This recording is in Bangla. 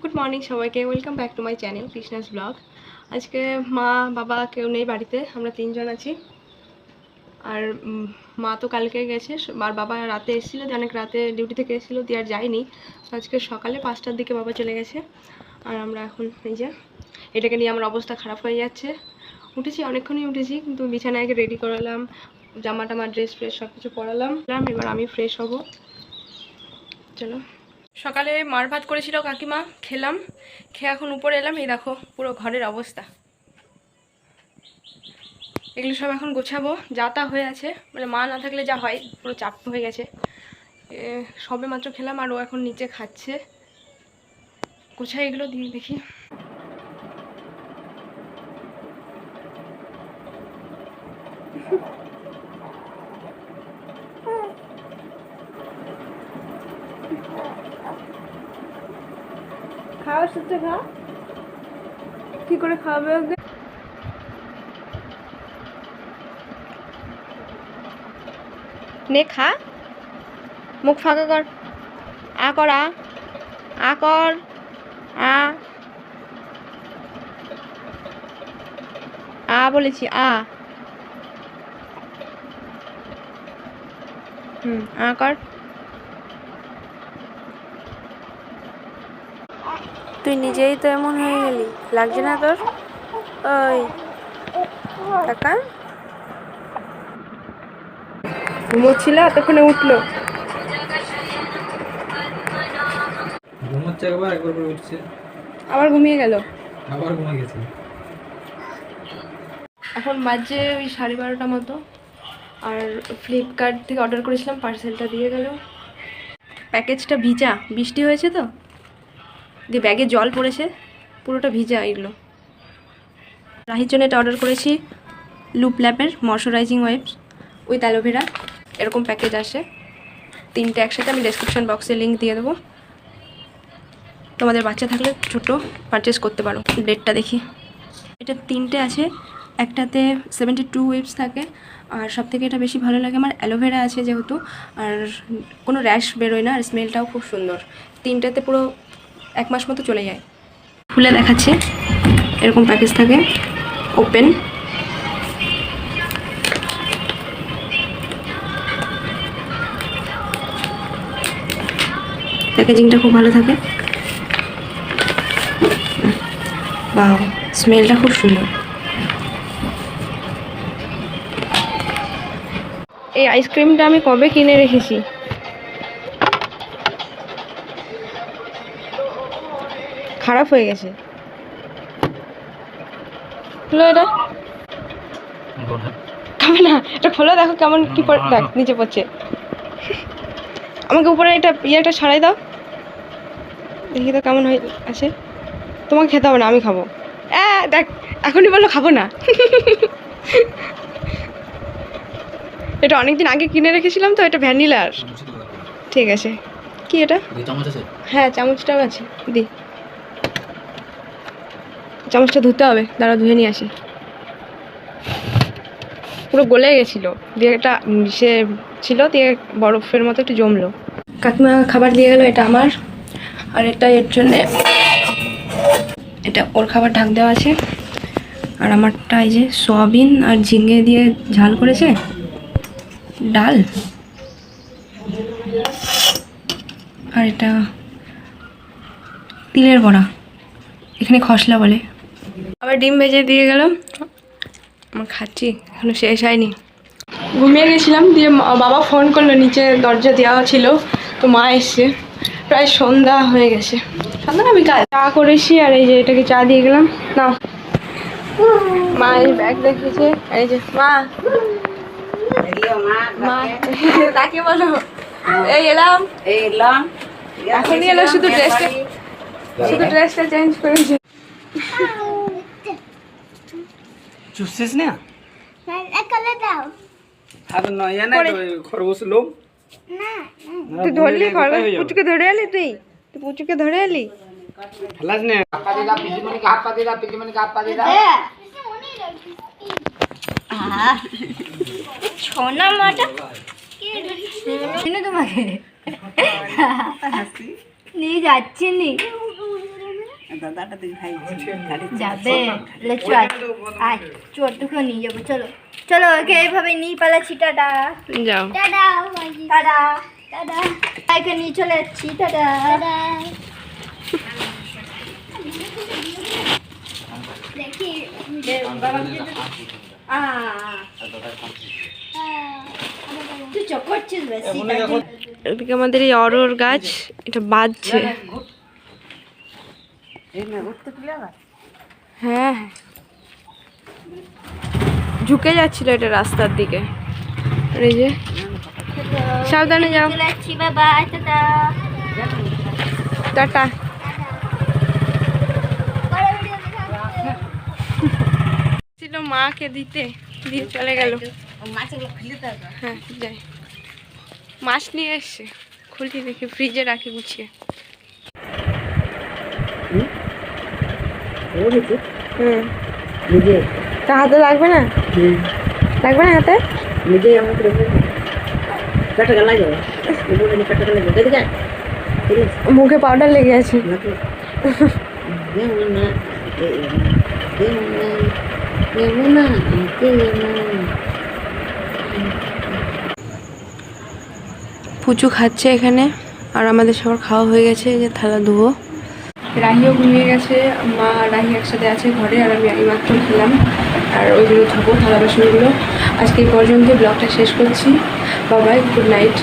গুড মর্নিং সবাইকে, welcome back to my channel Krishna's blog. আজকে মা বাবা কেউ নেই বাড়িতে, আমরা তিনজন আছি। আর মা তো কালকে গেছে, আর বাবা রাতে এসেছিলো, অনেক রাতে ডিউটি থেকে এসেছিলো, দিয়ে আর যায়নি। আজকে সকালে 5টার দিকে বাবা চলে গেছে। আর আমরা এখন এই যে এটাকে নিয়ে আমার অবস্থা খারাপ হয়ে যাচ্ছে। উঠেছি, অনেকক্ষণই উঠেছি, কিন্তু বিছানায় আগে রেডি করালাম, জামা টামা ড্রেস ফ্রেস সব কিছু পরালাম। এবার আমি ফ্রেশ হব, চলো। সকালে মার ভাত করেছিল কাকিমা, খেলাম, খেয়ে এখন উপরে এলাম। এই দেখো পুরো ঘরের অবস্থা, এগুলো সব এখন গোছাবো। যা তা হয়ে আছে, মানে মা না থাকলে যা হয়, পুরো চাপ হয়ে গেছে। সবে মাত্র খেলাম আর ও এখন নিচে খাচ্ছে। গোছাই এগুলো দিয়ে দেখি। খাওয়ার সাথে খা, কি করে খাওয়াবে ওকে? নে খা, মুখ ফাঁকা কর, আ কর, আ কর, আ বলেছি, আ কর। তুই নিজেই তো এমন হয়ে গেলি, লাগছে না তোর? ওই কাকা ঘুমোচ্ছিল, এতক্ষণে উঠলো। ঘুমোচ্ছে একবার করে উঠছে, আবার ঘুমিয়ে গেল, আবার ঘুমিয়ে গেছে। এখন বাজে ওই 12:30 মতো। আর ফ্লিপকার্ট থেকে অর্ডার করেছিলাম, পার্সেলটা দিয়ে গেল। প্যাকেজটা ভিজা, বৃষ্টি হয়েছে তো, দিয়ে ব্যাগে জল পড়েছে, পুরোটা ভিজা এগুলো। রাহির জন্য এটা অর্ডার করেছি, লুপ ল্যাপের ময়শ্চারাইজিং ওয়াইপস উইথ অ্যালোভেরা, এরকম প্যাকেজ আসে 3টে একসাথে। আমি ডেসক্রিপশন বক্সে লিঙ্ক দিয়ে দেবো, তোমাদের বাচ্চা থাকলে ছোটো পারচেস করতে পারো। ডেটটা দেখি, এটা 3টে আছে, একটাতে 72 ওয়েভস থাকে। আর সব থেকে এটা বেশি ভালো লাগে আমার, অ্যালোভেরা আছে যেহেতু, আর কোনো র্যাশ বেরোয় না, আর স্মেলটাও খুব সুন্দর। 3টাতে পুরো 1 মাস মতো চলে যায়। খুলে দেখাচ্ছি, এরকম প্যাকেজ থাকে, ওপেন। প্যাকেজিংটা খুব ভালো থাকে, বাহ, স্মেলটা খুব সুন্দর। এই আইসক্রিমটা আমি কবে কিনে রেখেছি, খারাপ হয়ে গেছে। খোলো এটা, খাবে না এটা, খোলো, দেখো কেমন কি পড়ে, দেখ নিচে পড়ছে। আমাকে উপরে এটা ইয়েটা ছাড়াই দাও, দেখি তো কেমন হয়ে আছে। তোমাকে খেতে হবে না, আমি খাবো। দেখ, এখনই বললো খাবো না। এটা অনেকদিন আগে কিনে রেখেছিলাম তো, এটা ভ্যানিলার। ঠিক আছে, কি এটা? হ্যাঁ, চামচটাও আছে, দি। চামচটা ধুতে হবে, দাঁড়া ধুয়ে নিয়ে আসি। পুরো গলে গেছিলো, দিয়ে এটা সে ছিল, দিয়ে বরফের মতো একটু জমলো। কাকিমা খাবার দিয়ে গেলো, এটা আমার, আর এটা এর জন্যে, এটা ওর খাবার ঢাক দেওয়া আছে। আর আমারটা এই যে সয়াবিন আর ঝিঙে দিয়ে ঝাল করেছে, ডাল। আর এটা তিলের বড়া, এখানে খসলা বলে। আবার ডিম ভেজে দিয়ে গেল, আমার খাচ্ছি, এখনো শেষ হয়নি। ঘুমিয়ে গেছিলাম, দিয়ে বাবা ফোন করলো, নিচে দরজা দেওয়া ছিল, তো মা এসছে। প্রায় সন্ধ্যা হয়ে গেছে, সন্ধ্যা না বিকাল। চা করেছি, আর এই যে এটাকে চা দিয়ে গেলাম। না, মা এই ব্যাগ রেখেছে, এই যে মা, মা তাকে বলো, এই এলাম, এখনই এলো, শুধু ড্রেসটা চেঞ্জ করেছে। চুষছিস না? আরে নয়া না, খরগোশ লোম। তুই ধরলি খরগোশ, পুচুকে ধরে এলি, তুই পুচুকে ধরে এলি। খেলাস না? সোনা মাটা তোমাকে নিয়ে যাচ্ছি নি, যাবে লে চল আয় চোর তোকে নিয়ে যাবো চলো চলো ওকে এইভাবে নিয়ে পালাচ্ছি টাটা যাও। টাটা টাটা টাটা একে নিয়ে চলে যাচ্ছি টাটা দেখি তুই চোখ করছিস বেশি এদিকে আমাদের এই অরোর গাছ, এটা বাজছে। হ্যাঁ, ঝুঁকে যাচ্ছিল এটা রাস্তার দিকে। আর এই যে সাবধানে যাও। চলে যাচ্ছি বাবা টাটা টাটা। ছিল মাকে দিতে, দিয়ে চলে গেল। হ্যাঁ যাই, মাছ নিয়ে এসছে, খুলি দেখি, ফ্রিজে রাখি গুছিয়ে। হুম, তা হাতে লাগবে না? লাগবে না হাতে? মুখে পাউডার লেগে আছে। পুচু খাচ্ছে এখানে, আর আমাদের সবার খাওয়া হয়ে গেছে। যে থালা ধুবো। রাহিও ঘুমিয়ে গেছে, মা আর রাহি একসাথে আছে ঘরে, আর আমি এইমাত্র খেলাম। আর ওইগুলো ধোবো, থালা বাসনগুলো। আজকে এই পর্যন্ত ব্লগটা শেষ করছি। বাবাই, গুড নাইট।